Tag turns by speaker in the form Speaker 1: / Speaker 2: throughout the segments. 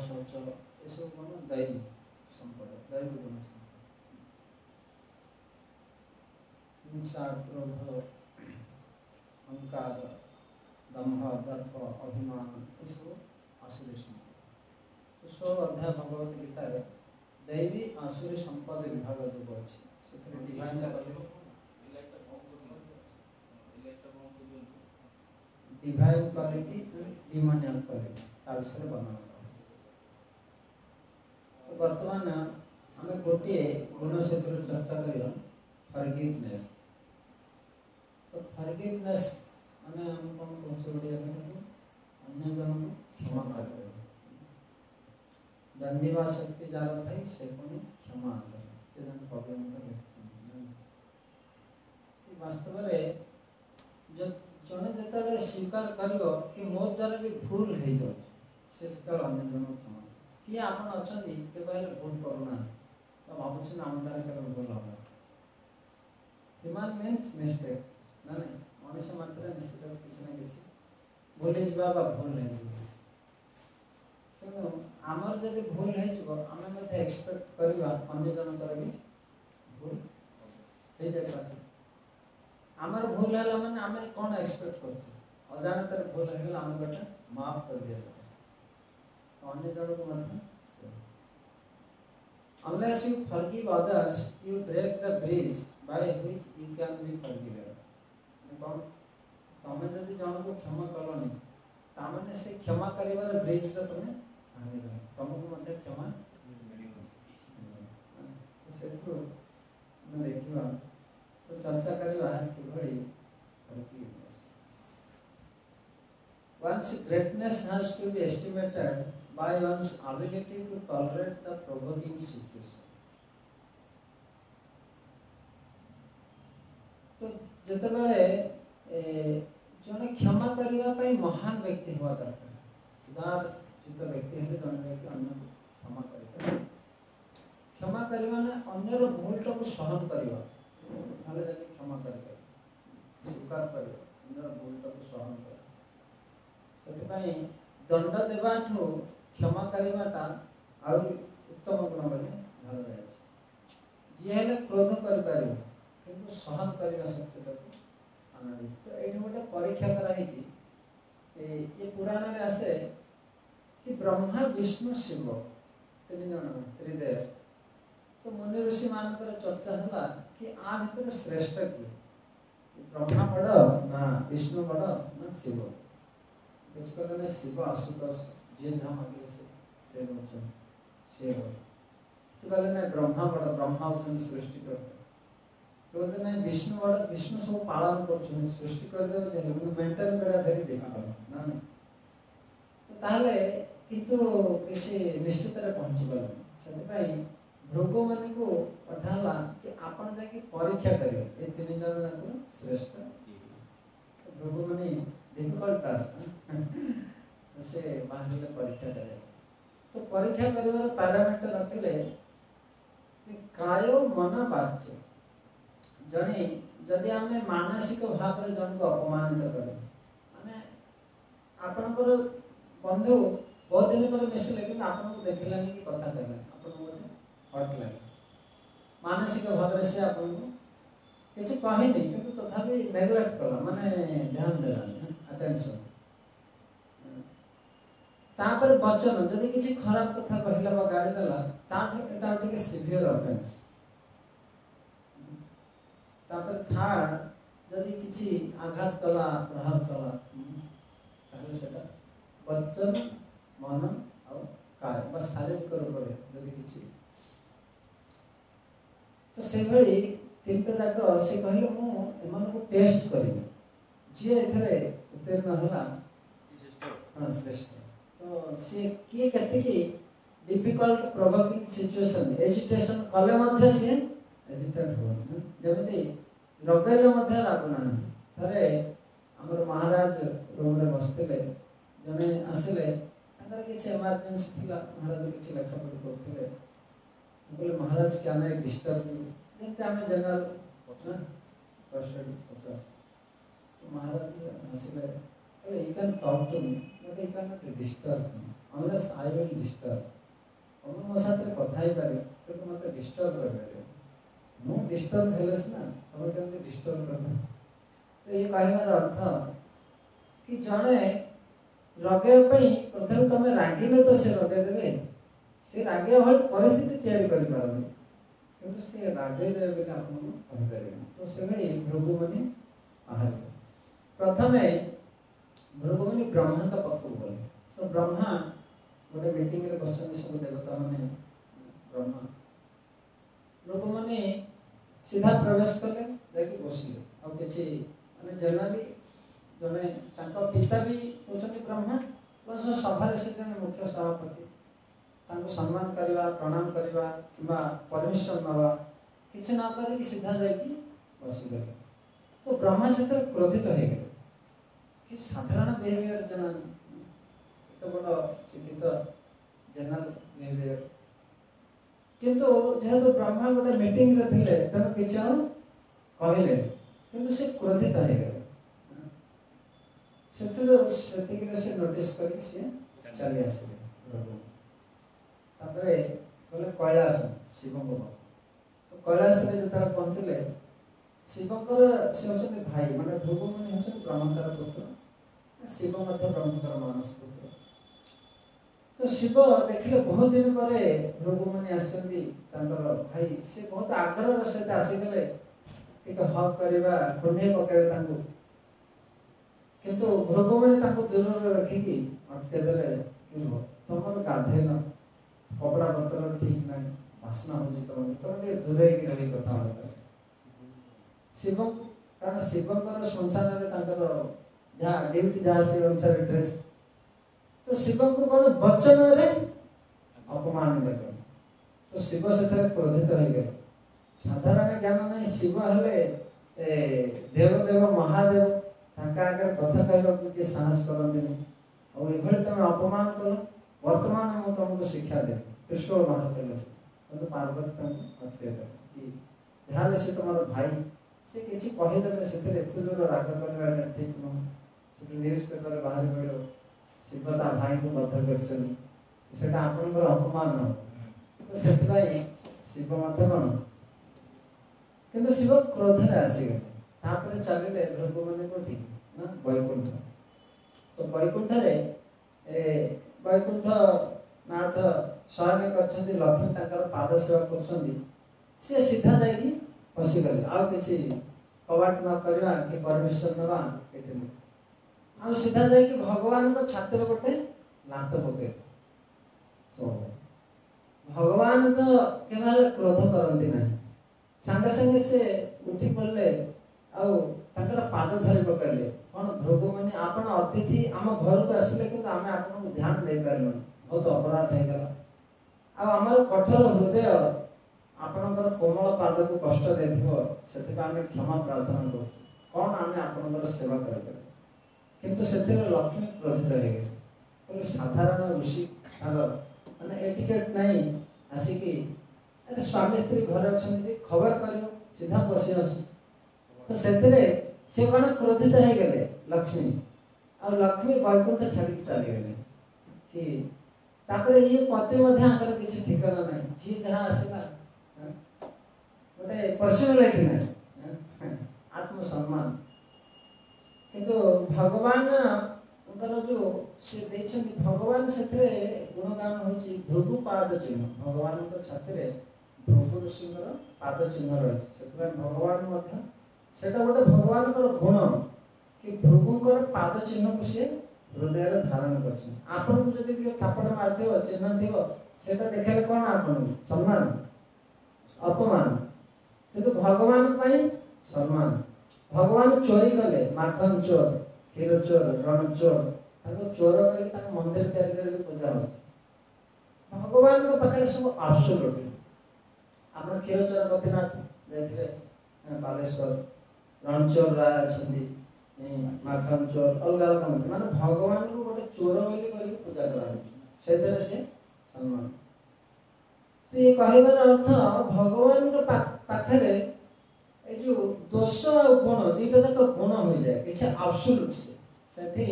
Speaker 1: शौच ये सब कौन दैवी संपद दैवी गुण संपद हिंसा क्रोध अहंकार दम्भ दर्प अभिमान ये सब आसुरी संपद तो 16 अध्याय भगवत गीता दैवी आसुरी संपद विभाग जो अच्छी से डिवाइन डिवाइन क्वालिटी डिमोनियल क्वालिटी ता विषय वर्णन तो वर्तमान आम गोटे गुण से चर्चा करिया फॉरगिवनेस तो फॉरगिवनेस माने हम कौन कौन से बढ़िया अन्य जन को क्षमा कर दंडिवा शक्ति जार थाई से पुणी क्षमा आचरण ते जन प्रॉब्लम का वास्तव में जो जने जेतले स्वीकार करलो कि मो द्वारा भी भूल हो जाए से सेतल अन्य जन क्षमा कि आपन अछंदी के कहले भूल करूना तो भाबुछ नाम द्वारा कर भूल होला ह्यूमन मीन्स मिस्टेक ना मनुष्य मात्र निश्चित किसी ना किसी भूल जवा बा भूल नहीं तो आमर जदि भूल है जो आमे मते एक्सपेक्ट करबा अन्य जन कर भी भूल हे जाय आमर भूल है माने आमे कोन एक्सपेक्ट करछ अजानतर भूल है आमे बेटा माफ कर दिया तो अन्य जन को मतलब unless you forgive others you break the bridge by which you can be forgiven कौन तमे जदि जन को क्षमा करनी तामने से क्षमा करिवार ब्रिज का तमे भांगी दे तुमको मते क्षमा से तो मैं देखिवा तो चर्चा करिवा कि भड़ी forgiveness one's greatness has to be estimated by one's ability to tolerate the provoking situation तो जते बेले जने क्षमा करबा पई महान व्यक्ति हुआ दरकार उदार चित्त व्यक्ति है जने व्यक्ति अन्य क्षमा करे क्षमा करबा ने अन्यर भूल को सहन करबा थाले जाके क्षमा करबा स्वीकार करबा अन्यर भूल को सहन कर सते पई दंड देबाठो क्षमा करबाटा आ उत्तम गुण बने धर जाय जे हेले क्रोध कर पारिबो किंतु सहन करबा शक्ति तो ये गोटे परीक्षा कराई ये पुराण में आसे कि ब्रह्मा विष्णु शिव तीन जन त्रिदेव तो मुनि ऋषि मानकर चर्चा है कि आ भीतर श्रेष्ठ किए ब्रह्मा बड़ ना विष्णु बड़ ना शिव में शिव आशुतोष जे धाम आगे से शिव में ब्रह्मा बड़ ब्रह्मा सृष्टि करते तो नहीं विष्णु बड़ विष्णु सब पालन कर सृष्टि कर दे जे मेंटेन करा भेरी डिफिकल्ट ना तो ताले किंतु किसी निश्चित रे पहुंचबल सते भाई भृगु माने को पठाला कि आपण जाके परीक्षा करियो ए तीन जन को श्रेष्ठ भृगु माने डिफिकल्ट टास्क से बाहर परीक्षा करे तो परीक्षा करिवार पैरामीटर रखले काय मन वाच्य जने जदि आमे मानसिक भाव रे जन को अपमानित करे माने आपनकर बंधु बहुत दिन पर मिसले कि आपन को देखला कि कथा कहला आपन को हट लागे मानसिक भाव रे से आपन को किछ कहि नै किंतु तथापि नेग्लेक्ट कला माने ध्यान देला अटेंशन तापर वचन जदि किछ खराब कथा कहला बा गाड़ी देला तापर एटा उठे सिवियर ऑफेंस तापर थर्ड जदि किछि आघात कला प्रहार कला ताले सेटा वचन मन और काय बस शारीरिक रूप रे जदि किछि तो से भली तीनटा जाक से कहले मु एमन को टेस्ट करिवे जे एथरे उत्तीर्ण होला श्रेष्ठ हां श्रेष्ठ तो से के कहते कि डिफिकल्ट प्रोवोकिंग सिचुएशन एजिटेशन कले मध्ये से एजिटेट हो जबति रगैले मध्ये लागुना थरे हमर महाराज रूम रे बसथिले जने आसिले अंदर किछ इमरजेंसी थिला महाराज किछ लेखा पढ़ करथिले बोले महाराज क्या ना डिस्टर्ब जंते हमें जनरल क्वेश्चन पूछा तो महाराज आसिले बोले you can talk to me but you cannot disturb me unless I will disturb. ତମେ ମୋ ସାଥିରେ କଥା ହେଇପାରିବ କିନ୍ତୁ ମୋତେ ଡିଷ୍ଟର୍ବ କରିପାରିବ। ମୁଁ ଡିଷ୍ଟର୍ବ ହେଲେ ସିନା ତମେ କେମିତି ଡିଷ୍ଟର୍ବ କରିବ। ତ ଏ କହିବାର ଅର୍ଥ କି ଜଣେ ରଗେଇବା ପାଇଁ ପ୍ରଥମେ ତମେ ରାଗିଲେ ତ ସେ ରଗେଇ ଦେବେ, ସେ ରାଗିବା ଭଳି ପରିସ୍ଥିତି ତିଆରି କରିପାରନ୍ତି କିନ୍ତୁ ସେ ରାଗେଇ ଦେବେ ବୋଲି ଆପଣଙ୍କୁ କହିପାରିବେନି। ତ ସେଭଳି ଭୃଗୁମୁନି ବାହାରିଲେ। ପ୍ରଥମେ ଭୃଗୁମୁନି ବ୍ରହ୍ମାଙ୍କ ପାଖକୁ ଗଲେ। ତ ବ୍ରହ୍ମା ଗୋଟେ ମିଟିଂରେ ବସିଛନ୍ତି ସବୁ ଦେବତା ମାନେ। ବ୍ରହ୍ମା ଭୃଗୁମୁନି ସିଧା ପ୍ରବେଶ କଲେ, ଯାଇକି ବସିଲେ। ଆଉ କିଛି ମାନେ ଜେନେରାଲି ଜଣେ ତାଙ୍କ ପିତା ବି ହେଉଛନ୍ତି ବ୍ରହ୍ମା, ପ୍ଲସ୍ ସଭାରେ ସେ ଜଣେ ମୁଖ୍ୟ ସଭାପତି। ତାଙ୍କୁ ସମ୍ମାନ କରିବା, ପ୍ରଣାମ କରିବା କିମ୍ବା ପରମିଶନ ନେବା କିଛି ନ କରିକି ସିଧା ଯାଇକି ବସିଗଲେ। ତ ବ୍ରହ୍ମା ସେଥିରେ କ୍ରୋଧିତ ହେଇଗଲେ କି ସାଧାରଣ ବିହେଭିୟର ଜଣା ଏତେ ବଡ଼ ଶିକ୍ଷିତ ଜେନେରାଲ ବିହେଭିୟର, କିନ୍ତୁ ଯେହେତୁ ବ୍ରହ୍ମା ଗୋଟେ ମିଟିଂରେ ଥିଲେ ତେଣୁ କିଛି ଆଉ କହିଲେ, କିନ୍ତୁ ସେ କ୍ରୋଧିତ ହେଇଗଲେ। ସେତିକିରେ ସେ ନୋଟିସ୍ କରିକି ସେ ଚାଲି ଆସିଲେ। ତାପରେ ଗଲେ କୈଳାସ ଶିବଙ୍କ ପାଖକୁ। ତ କୈଳାସରେ ଯେତେବେଳେ ପହଞ୍ଚିଲେ, ଶିବଙ୍କର ସେ ହେଉଛନ୍ତି ଭାଇ, ମାନେ ଭୃଗୁମୁନି ହେଉଛନ୍ତି ବ୍ରହ୍ମଙ୍କର ପୁତ୍ର, ଶିବ ମଧ୍ୟ ବ୍ରହ୍ମଙ୍କର ମାନସ ପୁତ୍ର। ତ ଶିବ ଦେଖିଲେ ବହୁତ ଦିନ ପରେ ଭୃଗୁମୁନି ଆସିଛନ୍ତି ତାଙ୍କର ଭାଇ, ସେ ବହୁତ ଆଗ୍ରହର ସହିତ ଆସିଗଲେ ଟିକେ ହକ୍ କରିବା, କୁଣ୍ଢେଇ ପକାଇବେ ତାଙ୍କୁ। କିନ୍ତୁ ଭୃଗୁମୁନି ତାଙ୍କୁ ଦୂରରୁ ଦେଖିକି ଅଟକେଇ ଦେଲେ କି ତମର ଗାଧେଇନ, କପଡ଼ା ପତ୍ର ଠିକ୍ ନାହିଁ, ବାସ୍ନା ହେଉଛି ତମେ ଟିକେ ଦୂରେଇକି ରହି କଥାବାର୍ତ୍ତା। ଶିବଙ୍କୁ କାରଣ ଶିବଙ୍କର ସଂସାରରେ ତାଙ୍କର ଯାହା ଡ୍ୟୁଟି ଯାହା ସେ ଅନୁସାରେ ଡ୍ରେସ୍। ତ ଶିବଙ୍କୁ କ'ଣ ବଚନରେ ଅପମାନିତ କଲେ। ତ ଶିବ ସେଥିରେ କ୍ରୋଧିତ ହେଇଗଲେ। ସାଧାରଣ ଜ୍ଞାନ ନାହିଁ, ଶିବ ହେଲେ ଦେବଦେବ ମହାଦେବ, ତାଙ୍କ ଆଗରେ କଥା କହିବାକୁ କିଏ ସାହସ କରନ୍ତିନି। ଆଉ ଏଭଳି ତମେ ଅପମାନ କଲ, ବର୍ତ୍ତମାନ ମୁଁ ତମକୁ ଶିକ୍ଷା ଦେବି। ତ୍ରିଶୂଳ ବାହାର କଲେ ସେ, କିନ୍ତୁ ପାର୍ବତୀ ତାଙ୍କୁ ଅଟକେଇ ଦେଲେ କି ଯାହାହେଲେ ସେ ତମର ଭାଇ, ସେ କିଛି କହିଦେଲେ ସେଥିରେ ଏତେ ଜୋର ରାଗ କରିବା ଏଇଟା ଠିକ୍ ନୁହଁ। ସେଠି ନ୍ୟୁଜ୍ ପେପରରେ ବାହାରି ପଡ଼ିବ ଶିବ ତା ଭାଇଙ୍କୁ ବଧ କରିଛନ୍ତି, ସେଟା ଆପଣଙ୍କର ଅପମାନ ହେବ। ତ ସେଥିପାଇଁ ଶିବ ମଧ୍ୟ କ'ଣ, କିନ୍ତୁ ଶିବ କ୍ରୋଧରେ ଆସିଗଲେ। ତାପରେ ଚାଲିଲେ ଭୃଗୁମୁନି କୋଉଠି ନା ବୈକୁଣ୍ଠ। ତ ବୈକୁଣ୍ଠରେ ବୈକୁଣ୍ଠ ନାଥ ଶୟନ କରିଛନ୍ତି, ଲକ୍ଷ୍ମୀ ତାଙ୍କର ପାଦ ସେବା କରୁଛନ୍ତି। ସିଏ ସିଧା ଯାଇକି ପଶିଗଲେ, ଆଉ କିଛି କବାଟ ନ କରିବା କି ପରମିଶନ ନେବା କିଛି ନାହିଁ। ଆଉ ସିଧା ଯାଇକି ଭଗବାନଙ୍କ ଛାତିରେ ଗୋଟେ ଲାତ ପକେଇଲେ। ତ ଭଗବାନ ତ କେବେ ହେଲେ କ୍ରୋଧ କରନ୍ତି ନାହିଁ, ସାଙ୍ଗେ ସାଙ୍ଗେ ସେ ଉଠି ପଡ଼ିଲେ ଆଉ ତାଙ୍କର ପାଦ ଧରି ପକାଇଲେ। କ'ଣ ଭୃଗୁମୁନି, ଆପଣ ଅତିଥି ଆମ ଘରକୁ ଆସିଲେ କିନ୍ତୁ ଆମେ ଆପଣଙ୍କୁ ଧ୍ୟାନ ଦେଇପାରିଲୁନି, ବହୁତ ଅପରାଧ ହେଇଗଲା। ଆଉ ଆମର କଠୋର ହୃଦୟ ଆପଣଙ୍କର କୋମଳ ପାଦକୁ କଷ୍ଟ ଦେଇଥିବ, ସେଥିପାଇଁ ଆମେ କ୍ଷମା ପ୍ରାର୍ଥନା କରୁଛୁ। କ'ଣ ଆମେ ଆପଣଙ୍କର ସେବା କରିପାରିବୁ। କିନ୍ତୁ ସେଥିରେ ଲକ୍ଷ୍ମୀ କ୍ରୋଧିତ ହେଇଗଲେ, କହିଲେ ସାଧାରଣ ଋଷି ତାର ମାନେ ଏଟିକେଟ୍ ନାହିଁ, ଆସିକି ଆରେ ସ୍ୱାମୀ ସ୍ତ୍ରୀ ଘରେ ଅଛନ୍ତି ଖବର କରିବ, ସିଧା ବସି ଆସୁଛି। ତ ସେଥିରେ ସେ କ'ଣ କ୍ରୋଧିତ ହେଇଗଲେ ଲକ୍ଷ୍ମୀ, ଆଉ ଲକ୍ଷ୍ମୀ ବୈକୁଣ୍ଠ ଛାଡ଼ିକି ଚାଲିଗଲେ। କି ତାପରେ ଇଏ ପତି ମଧ୍ୟ ଆଙ୍କର କିଛି ଠିକଣା ନାହିଁ, ଯିଏ ଯାହା ଆସିଲା ଗୋଟେ ପର୍ସନାଲିଟି ନାହିଁ, ଆତ୍ମସମ୍ମାନ। କିନ୍ତୁ ଭଗବାନଙ୍କର ଯୋଉ ସେ ଦେଇଛନ୍ତି, ଭଗବାନ ସେଥିରେ ଗୁଣଗାନ ହେଉଛି ଭୃଗୁପାଦ ଚିହ୍ନ। ଭଗବାନଙ୍କ ଛାତିରେ ଭୃଗୁ ଋଷିଙ୍କର ପାଦ ଚିହ୍ନ ରହିଛି, ସେଥିପାଇଁ ଭଗବାନ ମଧ୍ୟ ସେଟା ଗୋଟେ ଭଗବାନଙ୍କର ଗୁଣ କି ଭୃଗୁଙ୍କର ପାଦ ଚିହ୍ନକୁ ସେ ହୃଦୟରେ ଧାରଣ କରିଛନ୍ତି। ଆପଣଙ୍କୁ ଯଦି କିଏ ଥାପଡ଼ ମାରିଥିବ, ଚିହ୍ନ ଥିବ, ସେଟା ଦେଖେଇଲେ କ'ଣ ଆପଣଙ୍କୁ ସମ୍ମାନ ଅପମାନ, କିନ୍ତୁ ଭଗବାନ ପାଇଁ ସମ୍ମାନ। ଭଗବାନ ଚୋରି କଲେ, ମାଖନ ଚୋର, କ୍ଷୀର ଚୋର, ରଣ ଚୋର, ତାଙ୍କୁ ଚୋର କରିକି ତାଙ୍କ ମନ୍ଦିର ତିଆରି କରିକି ପୂଜା ହେଉଛି। ଭଗବାନଙ୍କ ପାଖରେ ସବୁ ଆବସୋଲ୍ୟୁଟ୍। ଆପଣ କ୍ଷୀରଚୋର ଗୋପୀନାଥ ଯାଇଥିବେ ବାଲେଶ୍ୱର, ରଣଚୋର ରାୟ ଅଛନ୍ତି, ମାଖନ ଚୋର, ଅଲଗା ଅଲଗା ମନ୍ଦିର, ମାନେ ଭଗବାନଙ୍କୁ ଗୋଟେ ଚୋର ବୋଲି କରିକି ପୂଜା କରାଯାଉଛି, ସେଥିରେ ସେ ସମ୍ମାନ। ଏ କହିବାର ଅର୍ଥ ଭଗବାନଙ୍କ ପାଖରେ ଏ ଯୋଉ ଦୋଷ ଆଉ ଗୁଣ ଦୁଇଟା ଯାକ ଗୁଣ ହୋଇଯାଏ, କିଛି ଆବସୋଲ୍ୟୁଟ୍, ସେଠି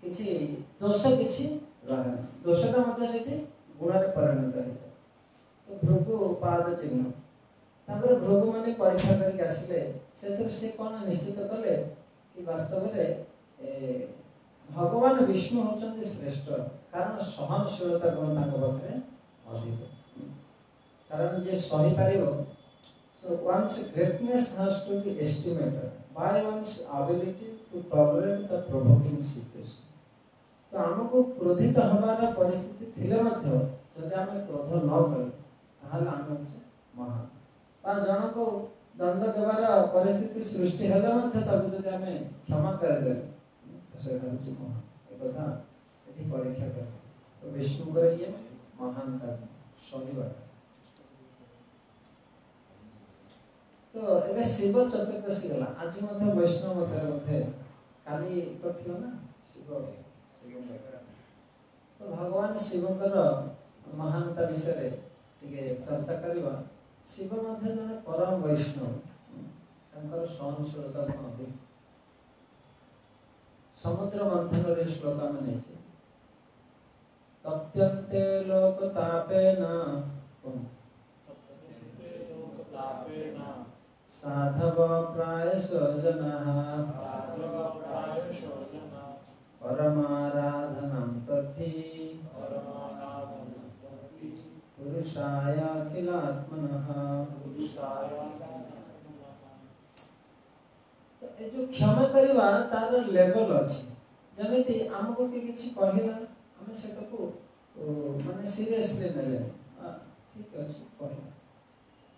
Speaker 1: କିଛି ଦୋଷ କିଛି रहे दोषटा मध्य से गुण परिणत होता है। तो भृगु पाद चिन्ह तापर भृगु माने परीक्षा करके आसिले से कौन निश्चित कले कि वास्तव में भगवान विष्णु होचंदी श्रेष्ठ कारण सहनशीलता गुण तांको पाखरे अधिक कारण जे सही पारिबो so one's greatness has to be estimated by one's ability to tolerate the provoking situation। तो हमको क्रोधित हमारा परिस्थिति थिले मध्य जदि आम क्रोध न करे ताहले आम होचे महान बा जन को दंड देवार परिस्थिति सृष्टि हेले मध्य ताकू जदि आम क्षमा कर दे तो सेटा होचे महान ए कथा एठी परीक्षा कर तो विष्णु करे ये महानता सहीबा। तो एबे शिव चतुर्दशी गला आज मध्य वैष्णव मते काली कथियो ना शिव तो भगवान शिवकर महानता विषय टिके चर्चा करबा। शिव मध्य जने परम वैष्णव तांकर सहनशीलता अधिक समुद्र मंथन रे श्लोक माने छै तप्यन्ते लोकतापेन साधव प्रायशो जनाः परमाराधनं तद्धि पुरुषाय अखिलात्मनः। तो ए जो क्षमा करवा तार लेवल अछि जमिति हमको के किछि कहिला हमें सेटा को माने सीरियसली नेले ठीक अछि कहिला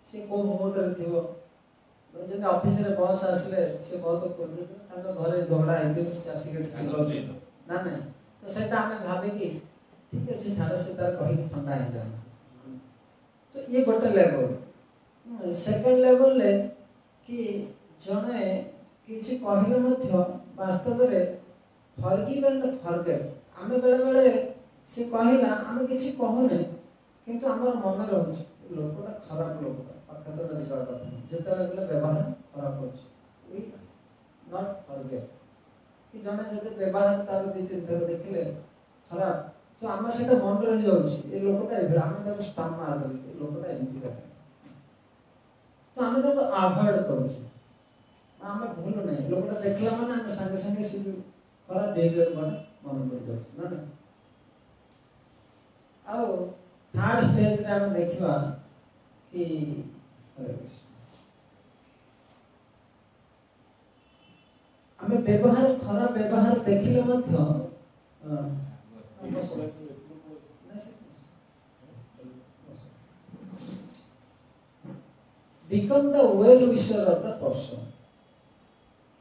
Speaker 1: से को मूड रे थिवो जब ऑफिस रे बॉस आसले से बहुत क्रोधित ताको घरे झगड़ा हेति से आसी के चिल्लाउछि ना नहीं तो सेटा हमें भाबे कि ठीक अछि छाड़ से तार कहि ठंडा हे जा। तो ये गोटे लेवल सेकंड लेवल ले कि जने किछि कहिले मध्य वास्तव रे फॉरगिव एंड फॉरगेट आमे बेले बेले से कहिला आमे किछि कहने किंतु हमर मन रहउछि लोकटा खराब लोकटा पाखत न जिबा कथा जेतले गले व्यवहार खराब होछि वी नॉट फॉरगेट कि जने जते व्यवहार तार दी तीन थर देखले खराब तो आमे सेटा मन रहि जाउछि ए लोकटा ए आमे ताको स्टाम मार दे लोकटा एंती करे तो आमे ताको अवॉइड करूछि आमे भूल नै लोकटा देखला माने आमे संगे संगे से खराब बिहेवियर मन पड़ जाउछि ना आओ थर्ड स्टेज रे हम देखिबा कि हमें व्यवहार खराब व्यवहार देखिले मध्य become the well wisher of the person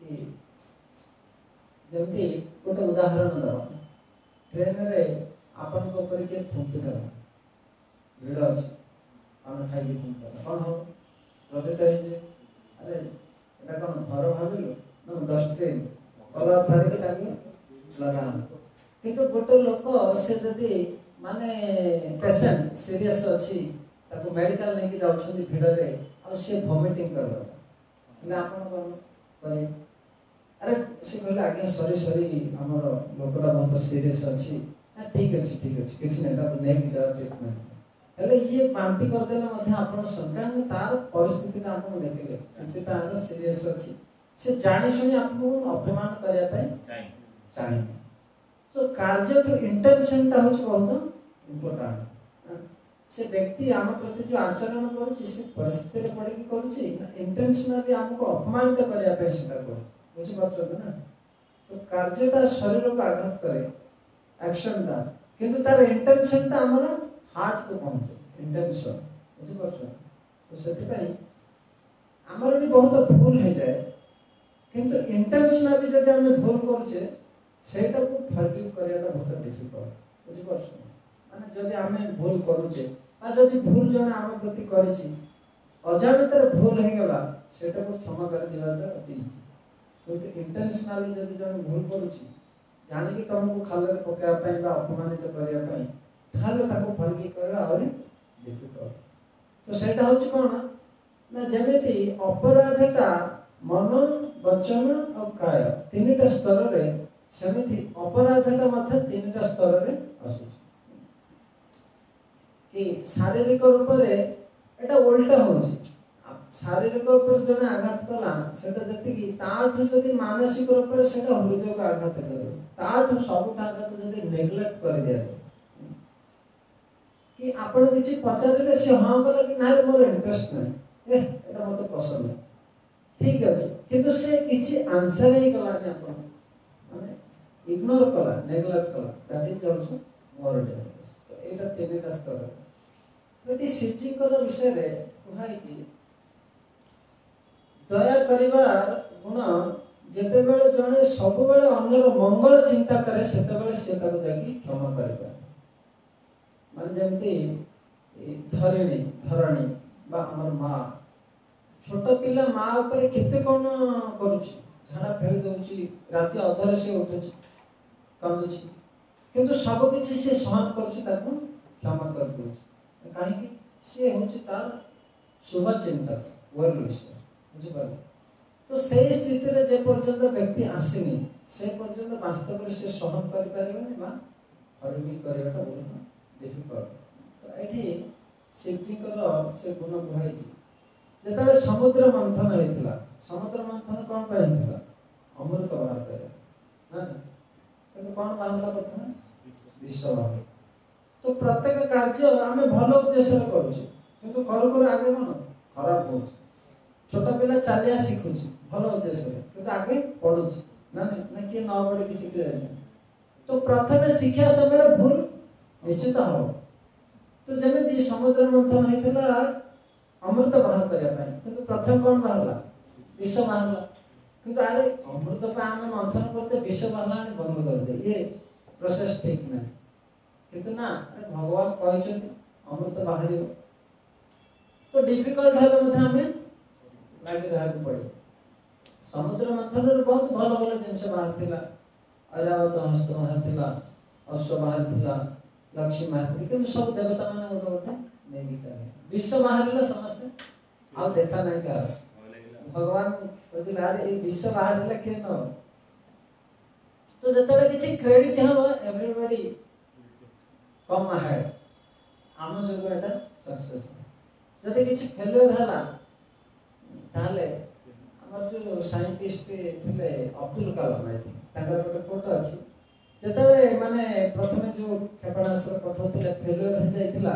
Speaker 1: कि जमती गोटे उदाहरण दो ट्रेन रे आपन को ऊपर के थूक दे भीड़ अछि हम खाई थूक दे कौन हो रोते तई जे अरे एटा कोन घर भाबिलो न डस्टबिन कलर थारे के ताके लगा किंतु गोटे लोक से जदी माने पेशेंट सीरियस अछि ताको मेडिकल नै कि जाउछन्ती भीड़ रे और से वॉमिटिंग करबा ले आपन कोन करे अरे से कहले आगे सॉरी हमर लोकटा बहुत सीरियस अछि ठीक अछि किछ नै ता नेक्स्ट जा ट्रीटमेंट हेले ये मानती कर देला मध्ये आपन सरकार में तार परिस्थिति ना आपन देखले स्थिति तार सीरियस अछि से जानि सुनि आपको अपमान करया पय चाहि तो कार्य तो इंटेंशन ता होछ बहुत इंपोर्टेंट से व्यक्ति आम प्रति जो आचरण करूछि से परिस्थिति रे पड़े कि करूछि इंटेंशनली हमको अपमानित करया पय सेटा करूछि बुझि पाछो ना तो कार्यटा शरीर को आघात करे एक्शन दा किंतु तार इंटेंशन ता हमर हार्ट को पहुंचे इंटेंशन बुझि पाछो तो सेति पय हमर भी बहुत भूल हे जाए किंतु इंटेंशनली जदि हम भूल करूचे सेटा को फॉरगिव करियाटा बहुत डिफिकल्ट बुझि पाछो माने जदि हम भूल करूचे आ जदि भूल जने हम प्रति करिछि अजाणतर भूल हे गेला सेटा को क्षमा कर दिबाटा अति इजी तो इंटेंशनली जदि जने भूल करूछि जानि कि तुमको खाले पकाया पय बा अपमानित करिया पय थाले ताको फॉरगिव करबा और डिफिकल्ट तो सेटा होछि कोन ना जेमेति अपराधटा मन वचन और काय तीनटा स्तर रे सेमिति अपराधटा मध्य तीनटा स्तर रे आसुଛି कि शारीरिक रूप रे एटा उल्टा होଉଛି शारीरिक ऊपर जने आघात कला सेटा जति कि ताठु जति मानसिक रूप रे सेटा हृदय को आघात करे ताठु सब आघात जति नेग्लेक्ट कर दिया कि आपण किछि पचारले से हां कला कि ना मोर इंटरेस्ट नै एटा मते पसंद नै ठीक अछि किंतु से किछि आंसर ही कला नै आपण माने इग्नोर कला नेग्लेक्ट कला that is also more dangerous तो एटा तीनटा स्तर सेठी सिद्धिकर विषय रे कुहाइछि दया करिवार गुण जेते बेले जने सब बेले अन्यर मंगल चिंता करे सेते बेले से ताको जाकी क्षमा करिबा माने जेमती धरणी बा हमर मां छोट पिला मां ऊपर केते कोन करूची झाड़ा फेर दउची राति अधर से उठुची कांदुची किंतु सब किछि से सहन करूची ताको क्षमा कर दउची काहे कि से होची तार शुभ चिंतक वर्ल विषय बुझि पार तो से स्थिति रे जे पर्यंत व्यक्ति आसीनी से पर्यंत वास्तव में से सहन कर परिबनी बा हरबी करबाटा बहुत डिफिकल्ट तो एठी शिवजीकर से गुण बुझाइछि जेतले समुद्र मंथन हेतिला समुद्र मंथन कोन पे हेतिला अमृत बाहर करे ना तो कोन बाहरला प्रथम विष बाहर तो प्रत्येक कार्य आमे भलो उद्देश्य रे करूछि किंतु करू करू आगे कोन खराब होछि छोटा पिला चालिया शिखुछि भलो उद्देश्य रे किंतु आगे पढुछि ना ना कि न पढे कि शिख जाय तो प्रथम शिक्षा समय भूल निश्चित हो तो जेमिति समुद्र मंथन हेतिला अमृत बाहर करिया पाए किंतु प्रथम कोन बाहरला विष बाहरला किंतु अरे अमृत पे आमे मंथन करते विष बाहरला बंद कर दे ये प्रोसेस ठीक ना किंतु ना अरे भगवान कहिसथि अमृत बाहरियो तो डिफिकल्ट है मध्ये हमें लागे रहू पड़े समुद्र मंथन रे बहुत भलो भलो जिंस बाहर थिला अरावत हस्त बाहर थिला अश्व बाहर थिला लक्ष्मी बाहर थिला किंतु सब देवता माने गोटे नेगी चाहे विश्व बाहर समझते आ देखा नहीं का भगवान कहते यार ये विश्व बाहर के न तो जतले किछि क्रेडिट हो एवरीबॉडी कम अहेड आम जो एटा सक्सेस जदि किछि फेलियर हला ताले हमर जो साइंटिस्ट थिले अब्दुल कलाम आई ताकर गोटे फोटो अछि जतले माने प्रथमे जो क्षेपणास्त्र पठौथिले फेलियर हो जायतिला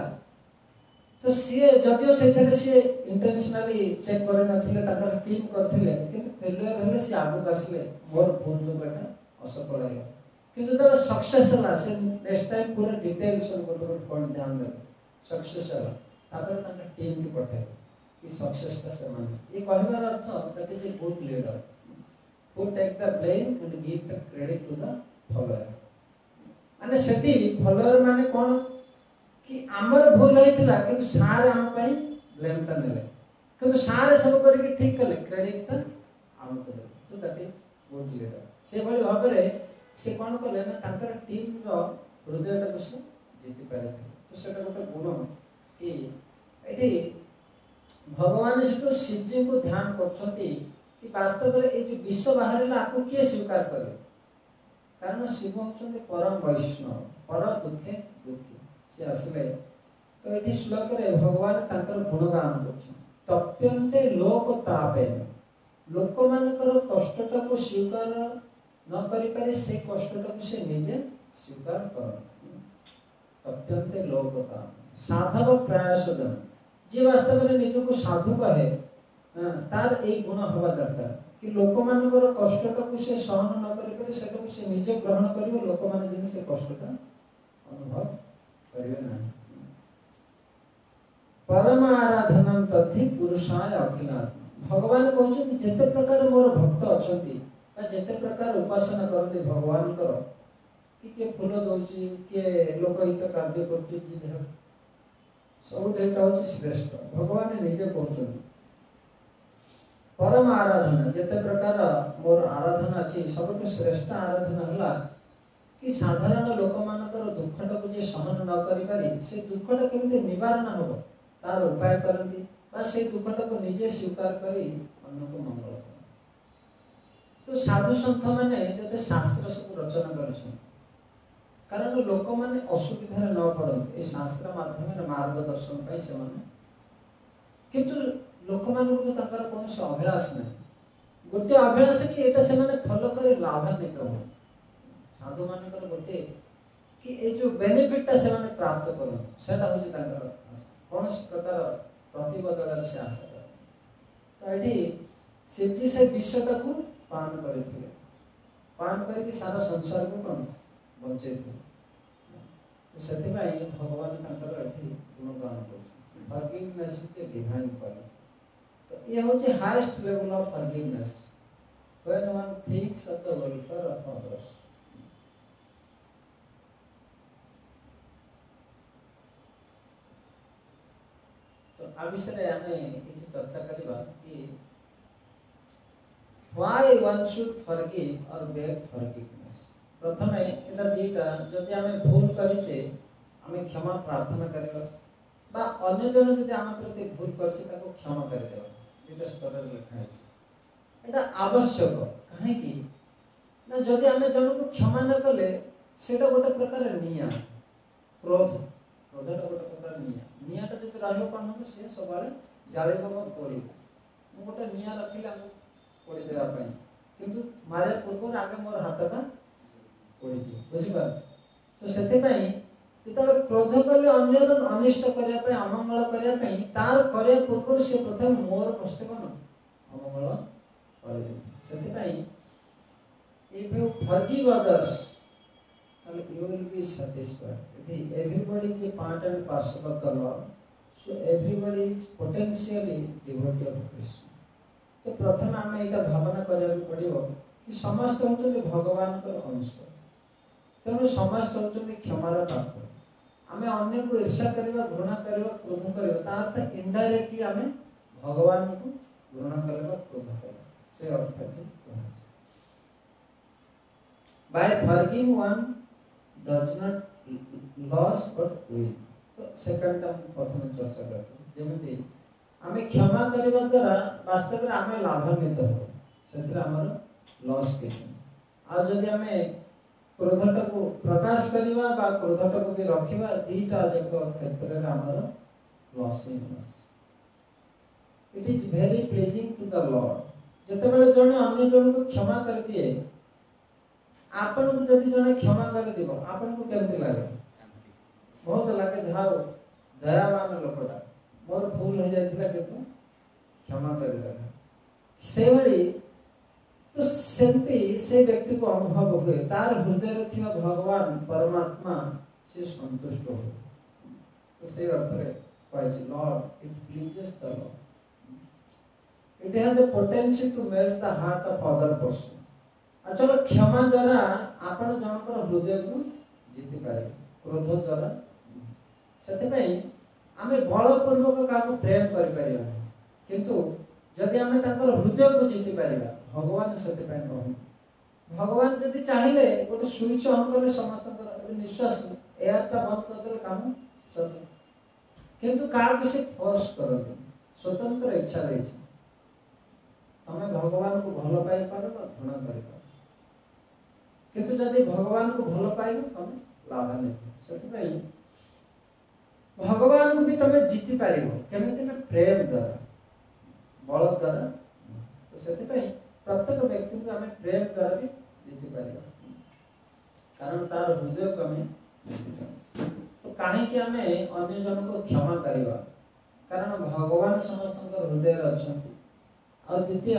Speaker 1: तो सीए जदियो सेथरे सीए इंटेंशनली चेक करे नथिले ताकर टीम करथिले किंतु फेलियर हेले से आगु आसले मोर भूल जो बेटा असफल है किंतु तब सक्सेस हला से नेक्स्ट टाइम पूरा डिटेल्स और गोटे पॉइंट ध्यान दे सक्सेस हला तापर ताकर टीम के पठे कि सक्सेस का समान ये कहबार अर्थ that is a good leader who take the blame and give the credit to the follower माने सेठी फॉलोअर माने कोन कि हमर भूल होइतिला कि सार हम पई ब्लेम ता नेले किंतु सार सब करी ठीक कले क्रेडिट ता हम को दे तो दैट इज गुड लीडर से भली भाबरे से कोन कले ना ताकर टीम रो हृदय ता कुछ जीति पारे तो सेटा गोटे गुण कि एठी भगवान से शिवजी को ध्यान करछंती कि वास्तव में ए जो विश्व बाहर आको किए स्वीकार करे कारण शिव होचंदे परम वैष्णव पर दुखे दुखी से आसले तो एठी श्लोक रे भगवान ताकर गुणगान करछन तप्यन्ते लोक तापेन लोक मानकर कष्टटा को स्वीकार न करि पारे से कष्टटा को से निजे स्वीकार कर तप्यन्ते लोक ताप साधव प्रयास जन जे वास्तव में निज को साधु कहे तार एक गुण हवा दरकार कि लोक मानकर कष्टटा को से सहन न करि पारे सेटा को से निजे ग्रहण करिवो लोक मान जिन से कष्टटा अनुभव करिवे ना परम आराधनम तथि पुरुषाय अखिलात्म भगवान कहउछथि जेते प्रकार मोर भक्त अछंती बा जेते प्रकार उपासना करते भगवान कर कि फूल दउची के लोक हित कार्य करती जे सब देटा होची श्रेष्ठ भगवान निजे कहउछथि परम आराधना जेते प्रकार मोर आराधना अछि सबटु श्रेष्ठ आराधना हला कि साधारण लोक मानकर दुखटा को जे सहन न करि पारि से दुखटा केमते निवारण हो तार उपाय करंती बा से दुखटा को निजे स्वीकार करी अन्य को मंगल तो साधु सन्थ मैंने जब शास्त्र सब रचना कर कारण लोक मैंने असुविधा न पड़ते ये शास्त्र माध्यम मार्गदर्शन से किंतु लोक मान कौन अभिलाष ना गोटे अभिलाष कि यहाँ से फल कर लाभान्वित हो साधु मान गोटे कि ये जो बेनिफिटा से प्राप्त कर कौन प्रकार प्रतिबदल से आशा कर तो ये से विषटा को पान करते पान करके सारा संसार को कौन बचे तो से भगवान गुणगान forgiveness is a divine quality तो ये होचे highest level of forgiveness when one thinks of the welfare of others तो आ विषय हमें किसी चर्चा करबा कि why one should forgive or beg forgiveness प्रथम एटा दीटा जदि आमे भूल करिचे आमे क्षमा प्रार्थना करबा बा अन्य जन जदि आम प्रति भूल करछे ताको क्षमा कर देबा एटा स्तर रे लिखा है एटा आवश्यक काहे कि ना जदि आमे जन को क्षमा न कले सेटा गोटे प्रकार निया क्रोध क्रोधटा गोटे प्रकार नियाटा जदि रहलो कोन हो से सबले जाळे को पड़ी मु गोटे निया रखिला पड़ी देबा पई किंतु मारे पूर्व आगे मोर हाथटा पड़ी बुझी पा तो सेते पई जेतले क्रोध करले अन्य अनिष्ट करिया पे अमंगल करिया पे तार करे पूर्व से प्रथम मोर कष्ट कोन अमंगल करे सेते पई if you forgive others then you will be satisfied everybody is a part and parcel of the Lord so everybody is potentially devotee of Krishna तो प्रथम आम यहाँ भावना करा पड़ो कि समस्त होती भगवान अंश तेणु समस्त होती क्षमार पात्र आम अन्य को ईर्षा करवा घृणा करवा क्रोध करवा ता अर्थ इनडायरेक्टली आम भगवान को घृणा करवा क्रोध करवा से earth by forgive one does not loss but win तो सेकंड हम प्रथम चर्चा करते जेमती आमे क्षमा करबा द्वारा वास्तव में आमे लाभान्वित हो सेतिर हमर लॉस के आ जदि आमे क्रोधटा को प्रकाश करबा बा क्रोधटा को भी रखिबा दीटा जक क्षेत्र रे हमर loss in loss it is very pleasing to the lord जते बेले जने अन्य जन को क्षमा कर दिए आपन को जदि जने क्षमा कर दिबो आपन को केमति लागे शांति बहुत लागे जाओ दयावान लोकटा मोर भूल हो जाइथिला केतु क्षमा कर देला से बड़ी तो सेंती से व्यक्ति को अनुभव हुए तार हृदय रे थिबा भगवान परमात्मा से संतुष्ट हो तो से अर्थ रे कहै lord it pleases the lord it has the potential to melt the heart of other person अचल क्षमा द्वारा आपण जनकर हृदय को जीति पाए क्रोध द्वारा सेते पई आमे बलपूर्वक का प्रेम कर परिया किंतु जदि आमे ताकर हृदय को जीति परिया भगवान सते पय कहू भगवान जदि चाहिले गोटे स्विच ऑन करले समस्त निश्वास एयरटा बंद कर देले काम सब किंतु का से फोर्स कर स्वतंत्र इच्छा रही तमे भगवान को भलो पाई पारो घृणा करि पारो किंतु जदि भगवान को भलो पाइबो तमे लाभान्वित सते पय भगवान को भी तमे जीति पारिबो केमिति ना प्रेम द्वारा बल द्वारा तो सेति पय प्रत्येक व्यक्ति को हमें प्रेम द्वारा भी जीति पारिबो कारण तार हृदय को हमें जीति पारिबो तो काहे कि हमें अन्य जन को क्षमा करिबा कारण भगवान समस्त हृदय रे अछंती और द्वितीय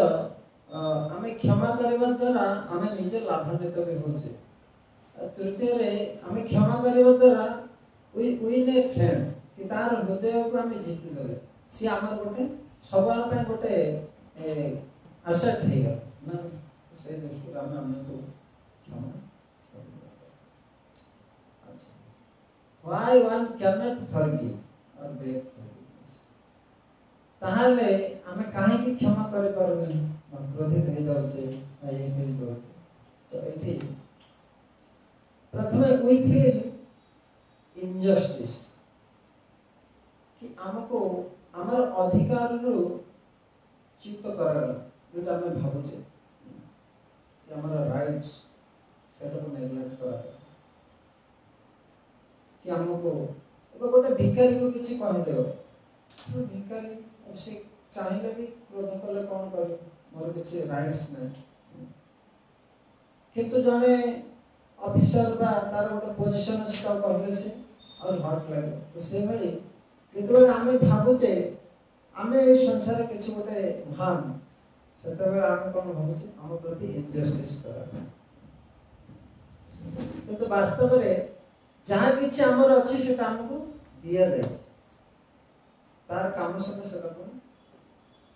Speaker 1: हमें क्षमा करिबा द्वारा हमें निजे लाभान्वित भी होचे तृतीय रे हमें क्षमा करिबा द्वारा we ने फ्रेंड कि तार हृदय को हम जीति देले सी हमर गोटे सबला पे गोटे असेट हे गला ना से दृष्टि हम हमने को क्षमा अच्छा why one cannot forgive or beg forgiveness ताहाले हमें काहे की क्षमा करे परबे क्रोधित हे जाउछे आ ये मिल जाउछे तो एठी प्रथमे we feel injustice कि हमको हमर अधिकार रु चित्त करगला जेटा हम भाबुचे कि हमारा राइट्स सेटा को नेग्लेक्ट करा कि हमको अब गोटे भिखारी को किसी कहि देबो तो भिखारी से चाहिले भी क्रोध कले कौन कर मोर किसी राइट्स नै किंतु जने ऑफिसर बा तार गोटे पोजीशन अछि ता कहले से और हट लागे तो से भली जेतबे आमे भाबुचे आमे ए संसार किछि गोटे महान सेतबे आमे कोन भाबुचे हम प्रति इनजस्टिस करा तो वास्तव रे जहाँ किछि हमर अछि से हमको दिया जाय तार काम सब से को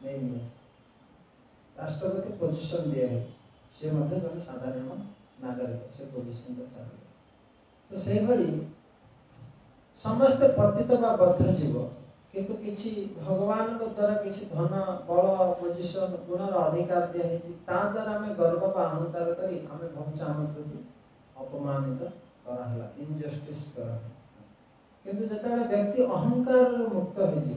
Speaker 1: नहीं नहीं राष्ट्रपति पोजीशन दिया है से मध्य जन साधारण नागरिक से पोजीशन को चाहे तो से भली समस्त पतित बा बद्ध जीव किंतु किछि भगवान को द्वारा किछि धन बल पोजीशन गुण अधिकार दिया है ता द्वारा हमें गर्व बा अहंकार करी हमें भौचा हम प्रति अपमानित करा हला इनजस्टिस करा किंतु जतले व्यक्ति अहंकार मुक्त हो जी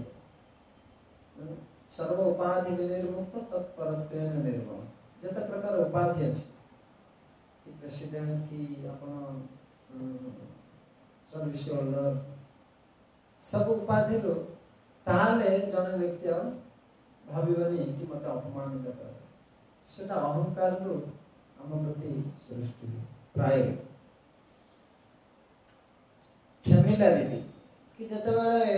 Speaker 1: सर्व उपाधि विनिर्मुक्त तत्परत्वेन निर्मल जत प्रकार उपाधि अछि कि प्रेसिडेंट की अपन सर्विस होल्डर सब उपाधि रो ताले जने व्यक्ति भाबिबनी कि मते अपमानित कर सेटा अहंकार रो हम प्रति सृष्टि प्राइड फेमिलियरिटी कि जतबेले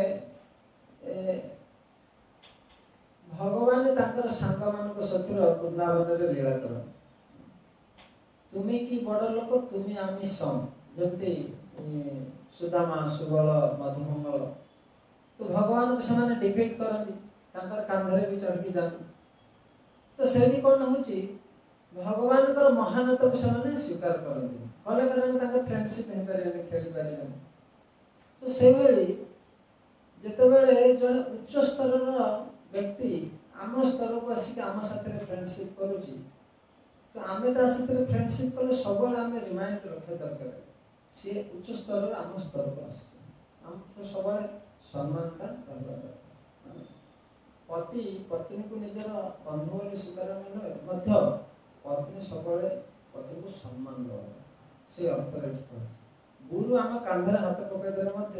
Speaker 1: भगवान ताकर सांग मानको सतिर वृंदावन रे लीला कर तुमी की बड़ लोक तुमी आमी सम जमते सुदामा सुबल मधुमंगल तो भगवान को समान डिफीट करनी ताकर कांधरे भी चढ़ के जाती तो सेठी कोन होची भगवान कर महानता को समान स्वीकार करनी कले कारण ताकर फ्रेंडशिप हे पारे खेली पारे तो से बेली जेतेबेले जने उच्च स्तर रो व्यक्ति आम स्तर को आसी आम साथे फ्रेंडशिप करूची तो आमे ता साथे फ्रेंडशिप कले सबल आमे रिमाइंड रखे दरकार से उच्च स्तर रो आम स्तर को आसी हम तो सबल सम्मानता करबा पति पत्नी को निजर बंधु बोली स्वीकार न मध्य पत्नी सबले पति को सम्मान दो से अर्थ रे गुरु आम कांधर हाथ पकाई देले मध्य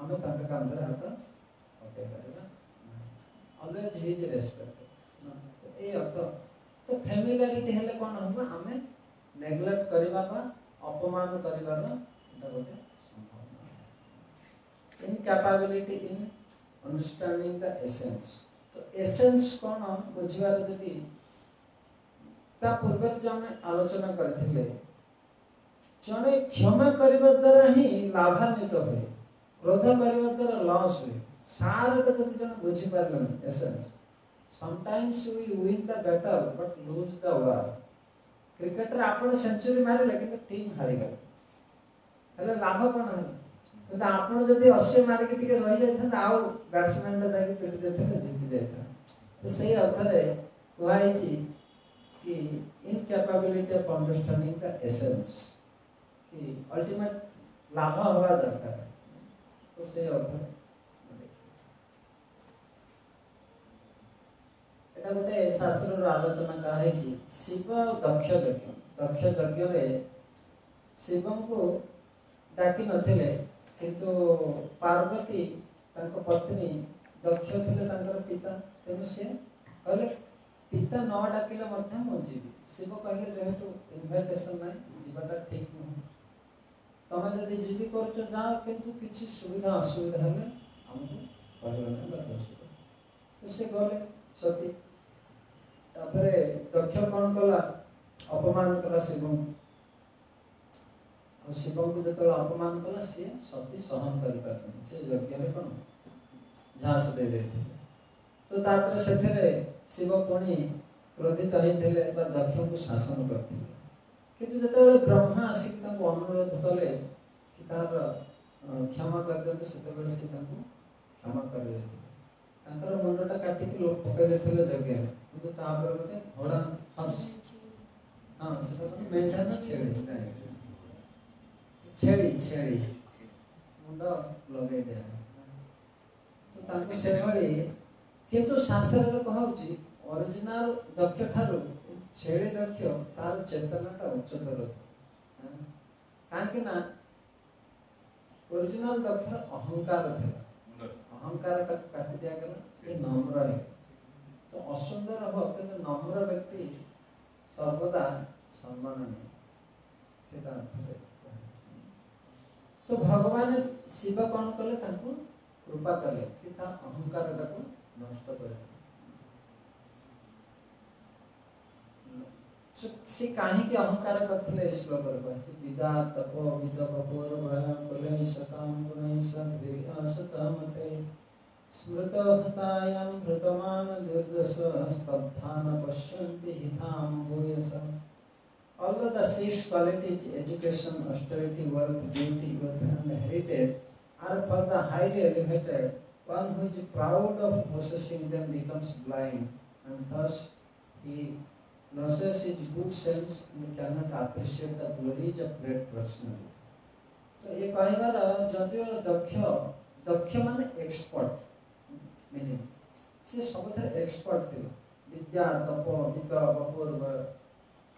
Speaker 1: आमे तांका कांधर हाथ पकाई देला ऑलवेज हिज रेस्पेक्ट तो ए अर्थ तो फैमिलियरिटी हेले कोन हम हमें नेग्लेक्ट करबा बा अपमान करबा एटा गोटे संभावना incapability in understanding the essence तो एसेंस कोन बुझिबार जदी ता पूर्व जो हम आलोचना करथिले जने क्षमा करबा द्वारा ही लाभान्वित होय क्रोध करबा द्वारा लॉस होय सार तो जदी जन बुझि पारलन essence sometimes we win the battle but lose the war cricketer आपण सेंचुरी मारे लेकिन टीम हारि गल हले लाभ कोन है तो आपण जदी 80 मारे के टिके रहि जाय था आउ बैट्समैन ने जाके पिट देथे जीत जाय था तो सही अर्थ रे कहै छी कि incapability of understanding the essence कि अल्टीमेट लाभ होगा दरकार तो से अर्थ एटा गोटे शास्त्र रो आलोचना कहै छी शिव दक्ष यज्ञ रे शिवं को डाकी नथिले किंतु पार्वती तांको पत्नी दक्ष थिले तांकर पिता तेनु से कहले पिता न डाकिले मध्य हो जीवी शिव कहले जेहेतु इनविटेशन नै जीवाटा ठीक न तमे जदी जिदी करछ जाओ किंतु किछि सुविधा असुविधा हले हमको कहले न तो से गले सती तापरे दक्ष कोन कला अपमान कला शिवं और शिवं को जतला अपमान कला से सती सहन करि पारन से यज्ञ रे कोन झांस दे देथे तो तापर सेथरे शिव पुणी क्रोधित होइथिले बा दक्ष को शासन करथिले किंतु जतले ब्रह्मा आसिक ताको अनुरोध कले कि तार क्षमा कर दे तो सेतबेले से ताको क्षमा कर दे तांकर मुंडटा काटी के लोक पकड़ देथिले जगह किंतु तापर गोटे घोड़ा हंस हां सेटा कोन मेंढा न छेड़ी मुंड लगे दे तो ताको से भली किंतु शास्त्र रे कहउची ओरिजिनल दक्ष ठारू छेड़ी दक्ष तार चेतनाटा उच्चतर कहीं ओरिजिनल दक्ष अहंकार था अहंकार काटि दिगला ये नम्र है तो असुंदर हो कि नम्र व्यक्ति सर्वदा सम्माननीय से तो भगवान शिव कौन कले कृपा कले कि अहंकार नष्ट करे से कहीं के अहंकार करथिले श्लोक कहछि विदा तपो विद कपूर भय कुले शताम गुणै सतमते स्मृत हतायां भृतमान दीर्घस स्तब्धान पश्यन्ति हिताम भूयस. Although the six qualities education, austerity, wealth, beauty, youth and heritage are for the highly elevated, one who is proud of possessing them becomes blind and thus he loses his good sense and cannot appreciate the glories of great personality. तो ये कहबार जदियो दक्ष माने expert meaning से सबथरे expert थिला विद्या तप वित कपूर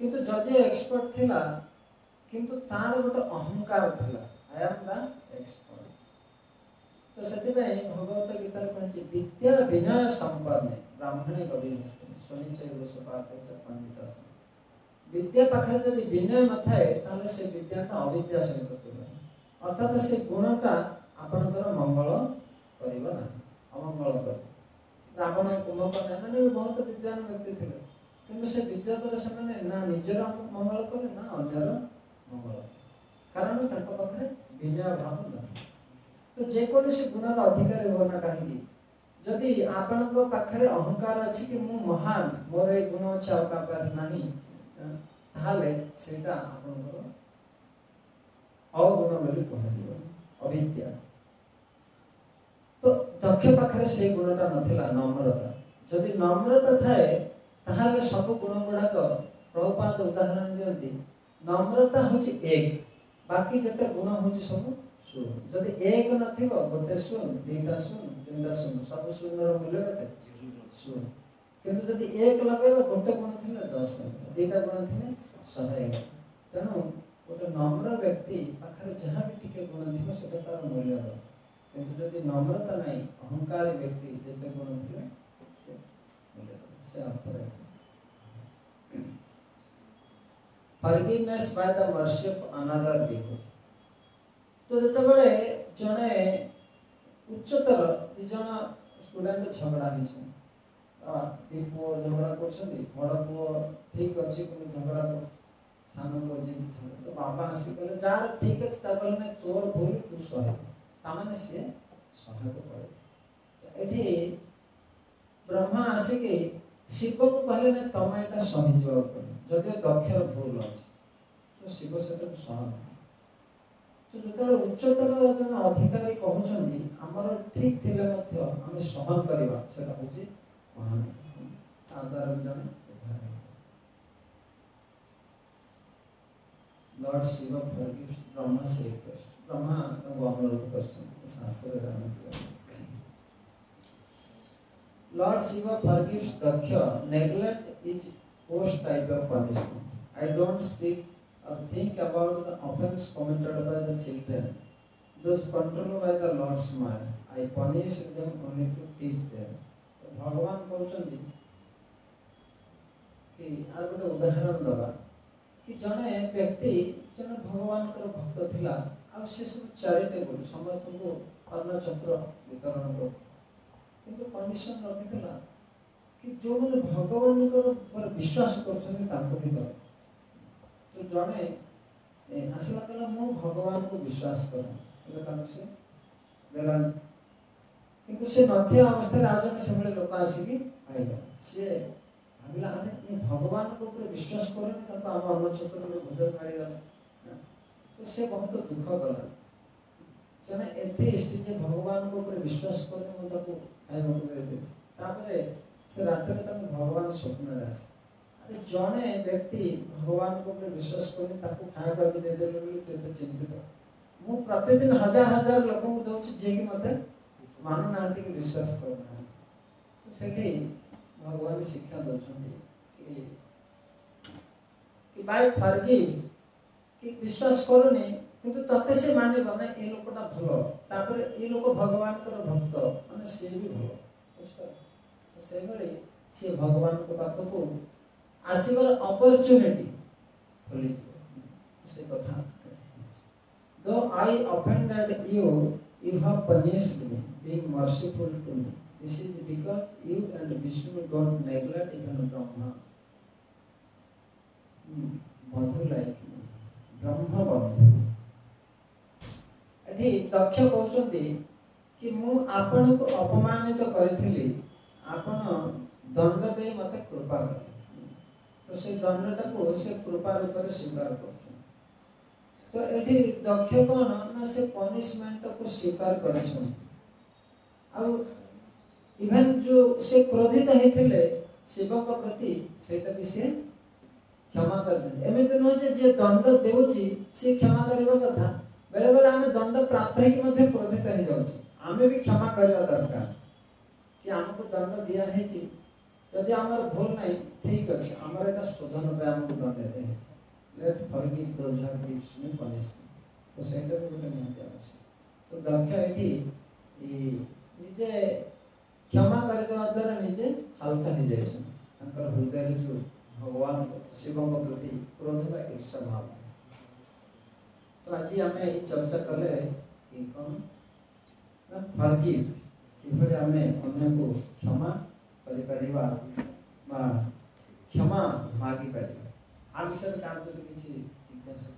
Speaker 1: किंतु जदि expert थिला किंतु तार गोटे अहंकार थिला आई एम द एक्सपर्ट तो सेति भगवत गीता कहछि विद्या विनय संपन्न ब्राह्मणे गविनस्ते स्वनिचय गोसपाते पंडित विद्या पाखरे जदि विनय न थाए ताले से विद्याटा अविद्या सहित तुलना अर्थात से गुणटा आपनकर मंगल करिबा ना अमंगल कर रावण कुंभकर्ण माने बहुत विद्वान व्यक्ति थिले किंतु से विद्या द्वारा से ना निजर मंगल करे ना अन्यर मंगल कारण ताको पाखरे विनय भाव न तो जे कोनोसी गुणर अधिकारी हो ना कहीं जदि आपनको पाखरे अहंकार अछि कि मु महान मोर ए गुण अछि आ का पर नाही ताले सेटा आपनको अगुण बोली कहलियो अविद्या तो दक्ष पाखरे से गुणटा नथिला नम्रता जदि नम्रता थाए ताहाले सब गुण गुड़ाक प्रभुपाद उदाहरण दियंती नम्रता होची एक बाकी जते गुण होची सब शून्य जदि एक नथिबो गोटे शून्य तीनटा शून्य तीनटा शून्य सब शून्यर मूल्य कते शून्य किंतु जदि एक लगेबो गोटे गुण थिले 10 तीनटा गुण थिले 100 तेनु गोटे नम्र व्यक्ति पाखरे जहाँ भी टिके गुण थिबो सेटा तार मूल्य हो किंतु जदि नम्रता नहीं अहंकारी व्यक्ति जते गुण थिले से मूल्य से अर्थ है forgiveness by the mercy of another people तो जतबेले जने उच्चतर जन स्टूडेंट झगड़ा हिछ दीपो झगड़ा करछनी बड़पो ठीक अछि कोन झगड़ा को सानो को जे तो बाबा आसी कहले जार ठीक अछि ता कहले नै तोर भूल तू सहे ता माने से सहे को पड़े एठी ब्रह्मा आसी के शिव को कहले नै तमे एटा सही जवाब कर जदि दक्षर भूल अछि तो शिव सेटा सहन तो जतले उच्चतर जन अधिकारी कहउछंदी हमर ठीक थिले मध्य हम सहन करबा सेटा होची महान आदर जन लॉर्ड शिव फॉरगिव्स ब्रह्मा से रिक्वेस्ट ब्रह्मा को अनुरोध करछन शास्त्र Ram Lord Shiva forgives Daksha. Neglect is worst type of punishment. I don't speak or think about the offense committed by the children. Those controlled by the Lord's mind. I punish them only to teach them. तो भगवान कहउछंदी कि are गोटे उदाहरण दबा कि जने व्यक्ति जने भगवान कर भक्त थिला आ से सब चैरिटेबल समस्त को अन्न चक्र वितरण कर किंतु कंडीशन रखितला कि जो माने भगवान पर विश्वास करछन ताको भीतर तो जने आसला कला मो भगवान को विश्वास कर एले कान से देला किंतु से नथि अवस्था रे आजन से बळे लोक आसी कि आइला से भाबिला अरे ये भगवान को ऊपर विश्वास करे ताको हम अन्न चक्र में भजन मारी गला तो से बहुत दुख गला जने एथे स्थिति भगवान को ऊपर विश्वास करे म ताको खाइबा को दे तापरे से रात रे तम भगवान स्वप्न रे आसे अरे जने व्यक्ति भगवान को ऊपर विश्वास करे ताको खाइबा को दे देले बोली तो एते चिंतित मु प्रतिदिन हजार हजार लोक को दउछि जे कि मते मानु नांती कि विश्वास करना तो सेठी भगवान शिक्षा दउछन्ती कि कि बाय फॉरगिव कि विश्वास करूनी किंतु तते से मानिबो ना ए लोकटा भलो तापर ए लोक भगवान कर भक्त माने से भी भलो तो से बळे से भगवान को पाख को आसीबर अपॉर्चुनिटी खोली से कथा though I offended you you have punished me being merciful to me this is because you and Vishnu don't neglect even Brahma Madhur like ब्रह्म बंधु एठी दक्ष कहउछन्ती कि मु आपन को अपमानित करथिली आपन दंड दे मते कृपा कर तो से दंडटा को से कृपा रूप में स्वीकार कर तो एठी दक्ष कोन ना से पनिशमेंट को स्वीकार करछन आ इवन जो से क्रोधित हेथिले शिव को प्रति सेटा भी से क्षमा कर दे एमित न जे दंड देउची से क्षमा करबा कथा बेले बेले आमे दंड प्राप्त है कि मध्ये क्रोधित हे जाउची आमे भी क्षमा करबा दरकार कि हमको दंड दिया है जी यदि हमर भूल नहीं ठीक अछि हमर एटा शोधन पे हमको दंड देते हैं let forgive those who gives me punishment तो सेटा भी गोटे नियम अछि तो दक्ष एठी निजे क्षमा कर देवा द्वारा निजे हल्का हो जाय छै अंतर हृदय जो भगवान शिव को प्रति क्रोध व ईर्ष्या भाव तो आज हमें चर्चा कले कि कौन ना फॉरगिव किभଳି ଆମେ ଅନ୍ୟକୁ କ୍ଷମା କରିପାରିବା ବା କ୍ଷମା ମାଗି ପାରିବା आ विषय काम तो କିଛି जिज्ञासा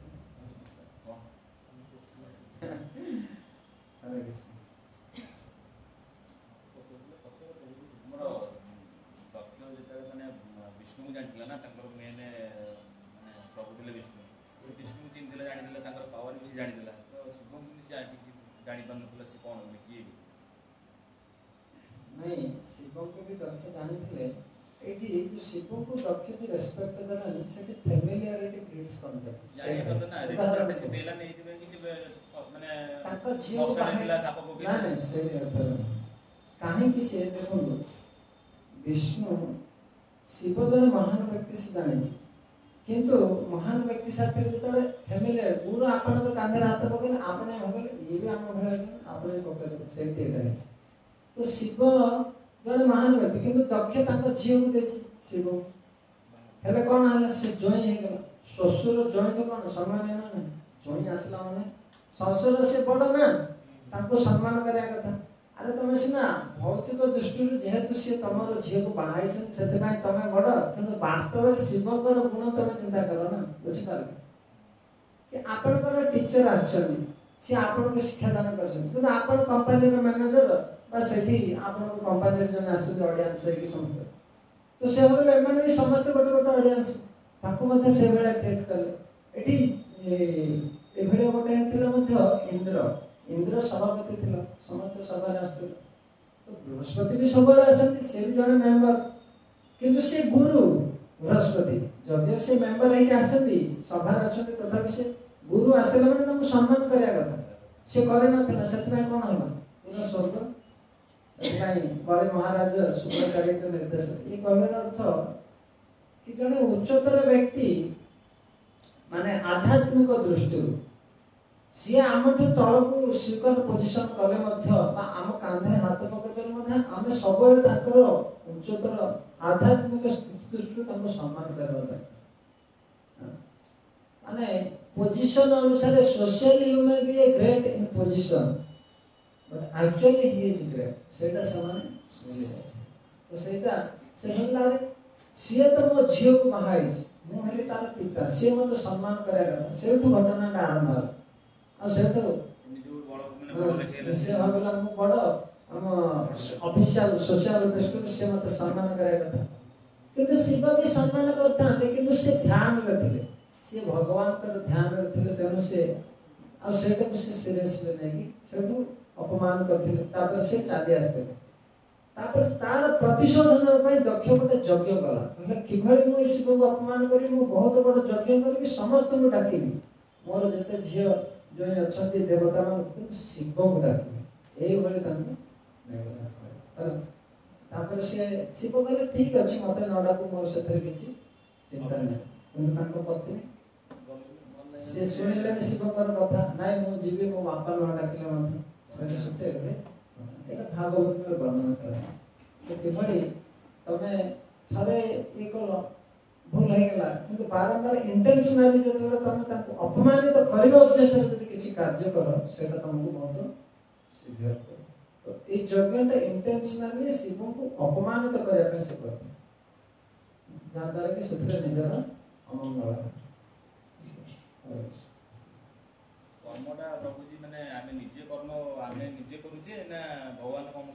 Speaker 1: हरे कृष्ण
Speaker 2: विष्णु को जानथिला ना तांकर मेन माने प्रभु थिले विष्णु विष्णु को चिन्हथिला जानिथिला तांकर पावर भी जानिथिला तो शिव को से किसी जानि पानथिला से कोन होले की
Speaker 1: नहीं शिव को भी दक्ष जानिथिले एठी जो शिव को दक्ष भी रेस्पेक्ट देना सेठी फैमिलियरिटी क्रिएट्स करते
Speaker 2: जानि पता ना रेस्पेक्ट से देला नहीं दिबे कि से माने
Speaker 1: ताका जीव
Speaker 2: बाहेर साप को
Speaker 1: ना नहीं से काहे कि से देखो विष्णु शिव जन महान व्यक्ति से जाने किंतु महान व्यक्ति साथे जतले फैमिली गुरु आपण तो कांधे हाथ पकने आपने होगले ये भी हम भले आपने पकड़े सेठी है तो शिव जन महान व्यक्ति किंतु दक्ष तांको जीव को देछि शिव हेले कोन हला से जोई हे गेला ससुर जोई तो कोन सम्मान ना जोई आसला माने ससुर से बड़ ना तांको सम्मान करया कथा अरे तुम सिना भौतिक दृष्टि जेहेतु सी तमर झील को बाहाई से तमें बड़ कि वास्तव शिवकर गुण तुम चिंता कर ना बुझी पार कि आपन टीचर आछन सी आपन को शिक्षा दान करछन आपन कंपनी रो मैनेजर बा सेठी आपन को कंपनी रे जन आछन ऑडियंस से कि समझ तो से होले माने भी समस्त गोटे गोटे ऑडियंस ताको मध्ये से बेला ट्रीट करले एठी एभळे गोटे हेतिला मध्ये इंद्र सभापति थिला समस्त सभा राष्ट्र तो बृहस्पति भी सबले आसंती से भी जने मेंबर किंतु से गुरु बृहस्पति जदि से मेंबर है के आछंती सभा आछंती तथापि से गुरु आसेला माने ताको सम्मान करया कथा से करे नथिला सेतमै कोन होला पूरा स्वर्ग सेतमै बड़े महाराज सुब्रकार्य के निर्देश ये कहबार अर्थ कि जने उच्चतर व्यक्ति माने आध्यात्मिक दृष्टि सी आमठु तळकु स्वीकार पोजीशन कले मध्ये बा आम कांधे हाथ पकड़े मध्ये आमे सबले ताकर उच्चतर आध्यात्मिक दृष्टि ताको सम्मान करबा दरकार माने पोजीशन अनुसार socially you may be a great in position but actually he is great सेटा समान तो सेटा से हल्लारे सी तो मो झियो को बहाई मु हेले तार पिता से मत सम्मान करया कथा सेठु घटना आरंभ होला आ सेठु
Speaker 2: जो बड़ माने बड़ देखेले
Speaker 1: से हगला मु बड़ हम ऑफिशियल सोशल दृष्टि से मत सम्मान करया कथा किंतु शिव भी सम्मान करता लेकिन से ध्यान रखले से भगवान कर ध्यान रखले तेनु से आ सेटा को से सीरियस ले नहीं सेठु अपमान करथिले तापर से चाली आस्ते तापर तार प्रतिशोधन पय दक्ष गोटे यज्ञ कला मतलब किभଳି मु शिव को अपमान करी मु बहुत बड़ यज्ञ करी समस्त को डाकिबी मोर जते झियो जो अछंती देवता मान शिव को डाकिबी एई भଳି तांको तापर से शिव कहले ठीक अछि मते न डाकू मोर सेथरे किछि चिंता नै କିନ୍ତୁ ତାଙ୍କ ପତ୍ନୀ ସେ ଶୁଣିଲେନି ଶିବଙ୍କର କଥା, ନାଇଁ ମୁଁ ଯିବି, ମୋ ବାପା ନ ଡାକିଲେ ମଧ୍ୟ ସେମାନେ ଛୁଟେ ଗଲେ। ଏଇଟା ଭାଗବତରେ ବର୍ଣ୍ଣନା କରାଯାଇଛି। କିଭଳି ତମେ ଥରେ ଇଏ କଲ, ଭୁଲ ହେଇଗଲା, କିନ୍ତୁ ବାରମ୍ବାର ଇଣ୍ଟେନସନାଲି ଯେତେବେଳେ ତମେ ତାକୁ ଅପମାନିତ କରିବା ଉଦ୍ଦେଶ୍ୟରେ ଯଦି କିଛି କାର୍ଯ୍ୟ କର, ସେଇଟା ତମକୁ ବହୁତ ସିଭିୟର କର। ତ ଏଇ ଯଜ୍ଞଟା ଇଣ୍ଟେନସନାଲି ଶିବଙ୍କୁ ଅପମାନିତ କରିବା ପାଇଁ ସେ କରିଥିଲେ, ଯାହାଦ୍ୱାରା କି ସେଥିରେ ନିଜର ଅମଙ୍ଗଳ।
Speaker 2: କର୍ମଟା ପ୍ରଭୁଜୀ ମାନେ ଆମେ ନିଜେ କର୍ମ ଆମେ ନିଜେ କରୁଛେ ନା ଭଗବାନ କର୍ମ